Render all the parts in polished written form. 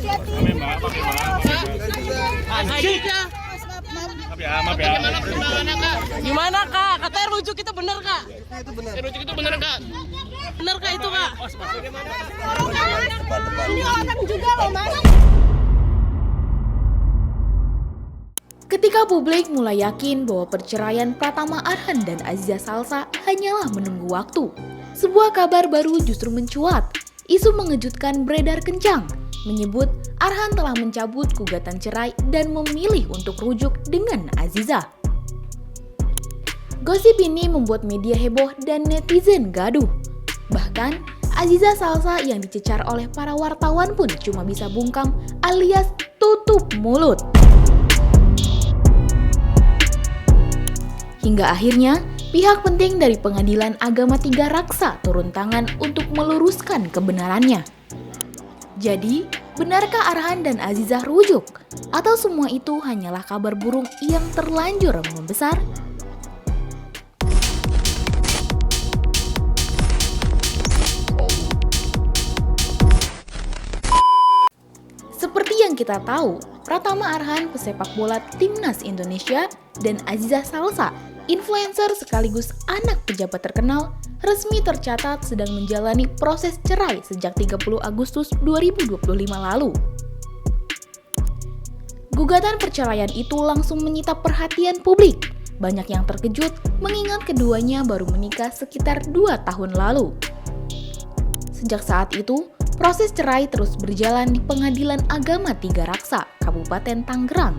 Maaf ya. Gimana kak? Katanya rujuk itu bener kak? Rujuk itu bener kak? Bener kak itu kak? Ini orang juga loh mas. Ketika publik mulai yakin bahwa perceraian Pratama Arhan dan Aziza Salsa hanyalah menunggu waktu, sebuah kabar baru justru mencuat. Isu mengejutkan beredar kencang, menyebut Arhan telah mencabut gugatan cerai dan memilih untuk rujuk dengan Aziza. Gosip ini membuat media heboh dan netizen gaduh. Bahkan, Aziza Salsa yang dicecar oleh para wartawan pun cuma bisa bungkam alias tutup mulut. Hingga akhirnya, pihak penting dari Pengadilan Agama Tiga Raksa turun tangan untuk meluruskan kebenarannya. Jadi, benarkah Arhan dan Aziza rujuk? Atau semua itu hanyalah kabar burung yang terlanjur membesar? Seperti yang kita tahu, Pratama Arhan pesepak bola Timnas Indonesia dan Aziza Salsa, influencer sekaligus anak pejabat terkenal, resmi tercatat sedang menjalani proses cerai sejak 30 Agustus 2025 lalu. Gugatan perceraian itu langsung menyita perhatian publik. Banyak yang terkejut mengingat keduanya baru menikah sekitar 2 tahun lalu. Sejak saat itu, proses cerai terus berjalan di Pengadilan Agama Tiga Raksa, Kabupaten Tangerang.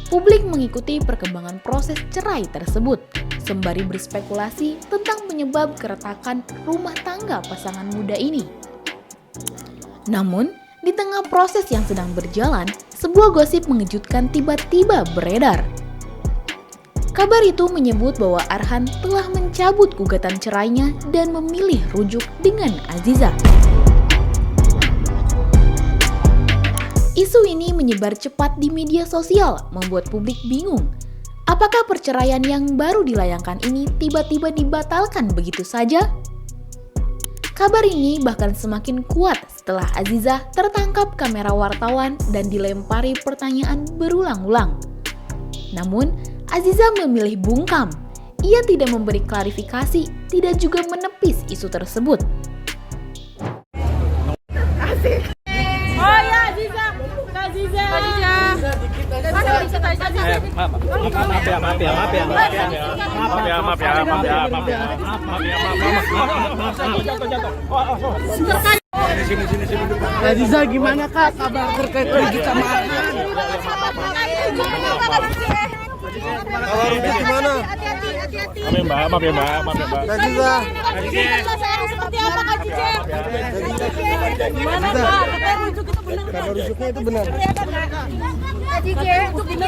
Publik mengikuti perkembangan proses cerai tersebut, sembari berspekulasi tentang penyebab keretakan rumah tangga pasangan muda ini. Namun, di tengah proses yang sedang berjalan, sebuah gosip mengejutkan tiba-tiba beredar. Kabar itu menyebut bahwa Arhan telah mencabut gugatan cerainya dan memilih rujuk dengan Aziza. Isu ini menyebar cepat di media sosial, membuat publik bingung. Apakah perceraian yang baru dilayangkan ini tiba-tiba dibatalkan begitu saja? Kabar ini bahkan semakin kuat setelah Aziza tertangkap kamera wartawan dan dilempari pertanyaan berulang-ulang. Namun, Aziza memilih bungkam. Ia tidak memberi klarifikasi, tidak juga menepis isu tersebut. Aziza gimana kak kabar terkait rujuk sama Arhan? Kalau rujuk gimana? Maaf ya mbak. Aziza. Seperti apa Kak Cice? Gimana kak? Katanya rujuk itu bener kak? Kalau rujuknya itu benar. Kak Cice, untuk ini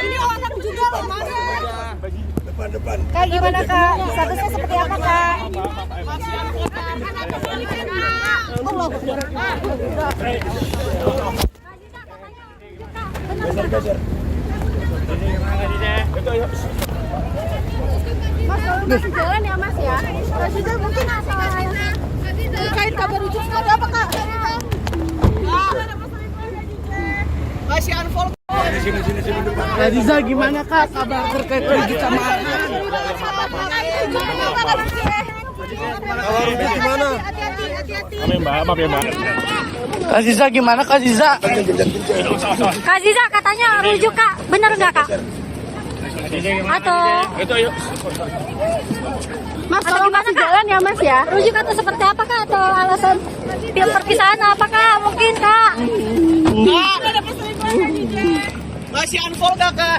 ini orang juga loh mas. Depan. Kak gimana kak? Statusnya seperti apa kak? Geser. Mas kalau masih jalan ya mas ya? Kak Cice mungkin asal terkait kabar rujuk seperti apa kak? Kasih unfollow. Sini depan. Aziza gimana kak kabar terkait rujuk sama Arhan? Kalau rujuk gimana? Maaf ya mbak. Aziza gimana kak Aziza? Kak Ziza katanya rujuk kak, bener nggak kak? Atau Mas kalau masih jalan ya mas ya? Rujuk atau seperti apa kak? Atau alasan perpisahan apakah mungkin kak? Masih unfollow gak kak?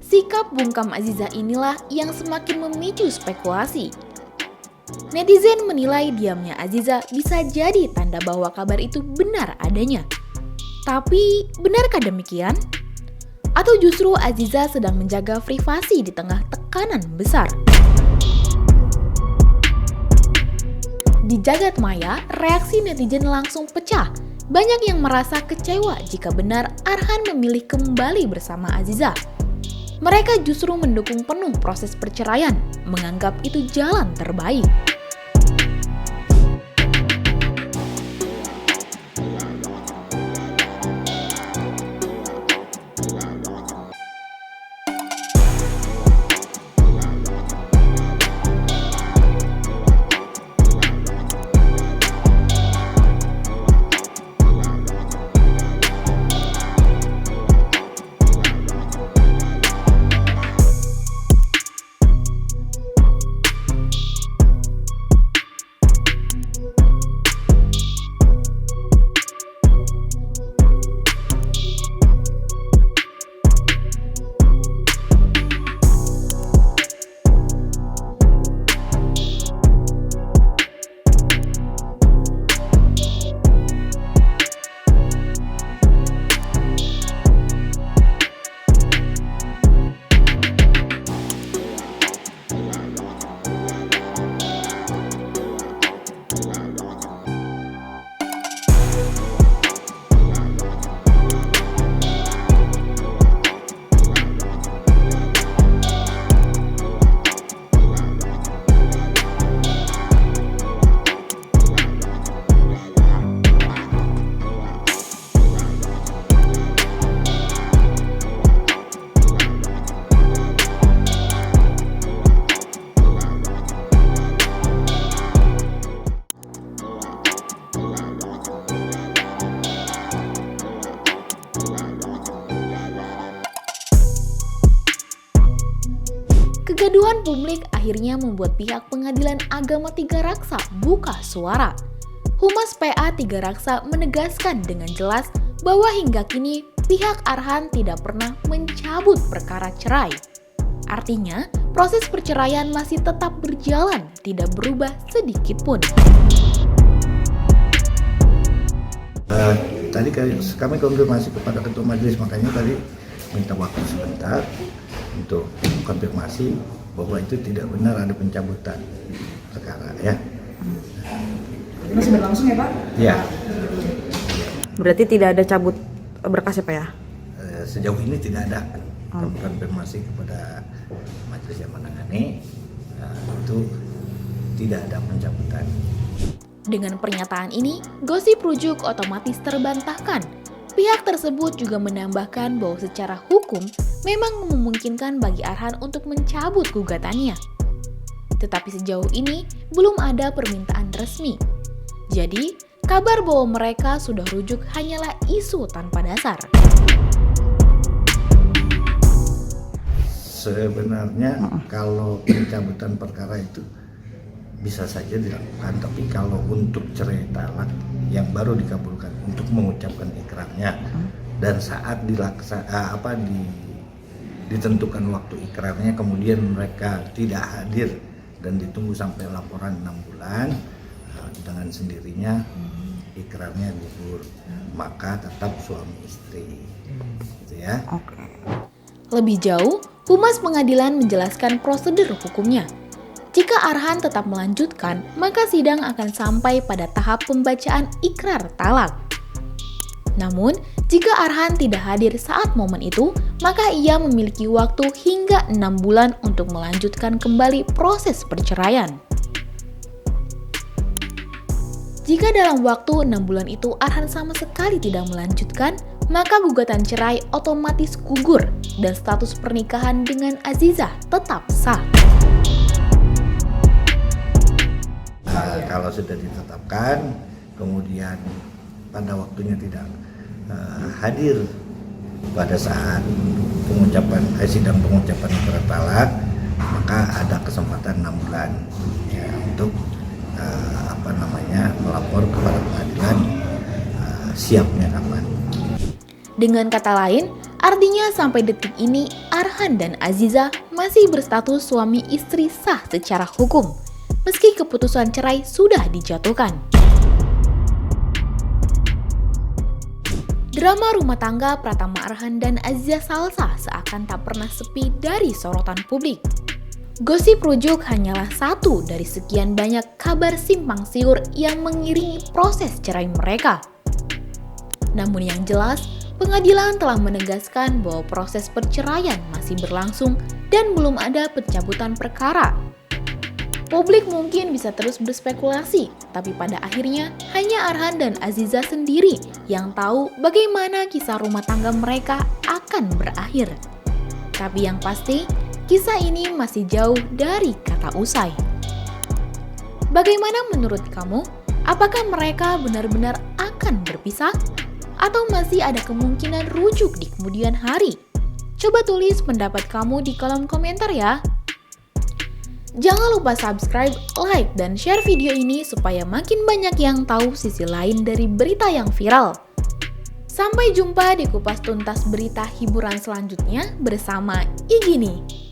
Sikap bungkam Aziza inilah yang semakin memicu spekulasi. Netizen menilai diamnya Aziza bisa jadi tanda bahwa kabar itu benar adanya. Tapi, benarkah demikian? Atau justru Aziza sedang menjaga privasi di tengah tekanan besar? Di jagat maya, reaksi netizen langsung pecah. Banyak yang merasa kecewa jika benar Arhan memilih kembali bersama Aziza. Mereka justru mendukung penuh proses perceraian, menganggap itu jalan terbaik. Keriuhan publik akhirnya membuat pihak Pengadilan Agama Tiga Raksa buka suara. Humas PA Tiga Raksa menegaskan dengan jelas bahwa hingga kini pihak Arhan tidak pernah mencabut perkara cerai. Artinya, proses perceraian masih tetap berjalan, tidak berubah sedikit pun. Tadi kami konfirmasi kepada ketua majelis, makanya tadi minta waktu sebentar untuk konfirmasi bahwa itu tidak benar ada pencabutan perkara ya. Masih berlangsung ya Pak? Ya. Berarti tidak ada cabut berkas ya Pak ya? Sejauh ini tidak ada. Kami konfirmasi kepada majelis yang menangani, itu tidak ada pencabutan. Dengan pernyataan ini, gosip rujuk otomatis terbantahkan. Pihak tersebut juga menambahkan bahwa secara hukum memang memungkinkan bagi Arhan untuk mencabut gugatannya. Tetapi sejauh ini belum ada permintaan resmi. Jadi, kabar bahwa mereka sudah rujuk hanyalah isu tanpa dasar. Sebenarnya kalau pencabutan perkara itu bisa saja dilakukan, tapi kalau untuk cerai talak yang baru dikabulkan untuk mengucapkan ikrarnya dan saat ditentukan waktu ikrarnya kemudian mereka tidak hadir dan ditunggu sampai laporan 6 bulan, dengan sendirinya ikrarnya gugur, maka tetap suami istri, gitu ya. Lebih jauh, Humas Pengadilan menjelaskan prosedur hukumnya. Jika Arhan tetap melanjutkan, maka sidang akan sampai pada tahap pembacaan ikrar talak. Namun, jika Arhan tidak hadir saat momen itu, maka ia memiliki waktu hingga 6 bulan untuk melanjutkan kembali proses perceraian. Jika dalam waktu 6 bulan itu Arhan sama sekali tidak melanjutkan, maka gugatan cerai otomatis gugur dan status pernikahan dengan Aziza tetap sah. Kalau sudah ditetapkan, kemudian pada waktunya tidak hadir pada saat sidang pengucapan ikrar talak, maka ada kesempatan 6 bulan ya, untuk melapor kepada pengadilan siapnya kapan. Dengan kata lain, artinya sampai detik ini Arhan dan Aziza masih berstatus suami istri sah secara hukum, meski keputusan cerai sudah dijatuhkan. Drama rumah tangga Pratama Arhan dan Aziza Salsa seakan tak pernah sepi dari sorotan publik. Gosip rujuk hanyalah satu dari sekian banyak kabar simpang siur yang mengiringi proses cerai mereka. Namun yang jelas, pengadilan telah menegaskan bahwa proses perceraian masih berlangsung dan belum ada pencabutan perkara. Publik mungkin bisa terus berspekulasi, tapi pada akhirnya hanya Arhan dan Aziza sendiri yang tahu bagaimana kisah rumah tangga mereka akan berakhir. Tapi yang pasti, kisah ini masih jauh dari kata usai. Bagaimana menurut kamu? Apakah mereka benar-benar akan berpisah? Atau masih ada kemungkinan rujuk di kemudian hari? Coba tulis pendapat kamu di kolom komentar ya. Jangan lupa subscribe, like, dan share video ini supaya makin banyak yang tahu sisi lain dari berita yang viral. Sampai jumpa di kupas tuntas berita hiburan selanjutnya bersama Igini.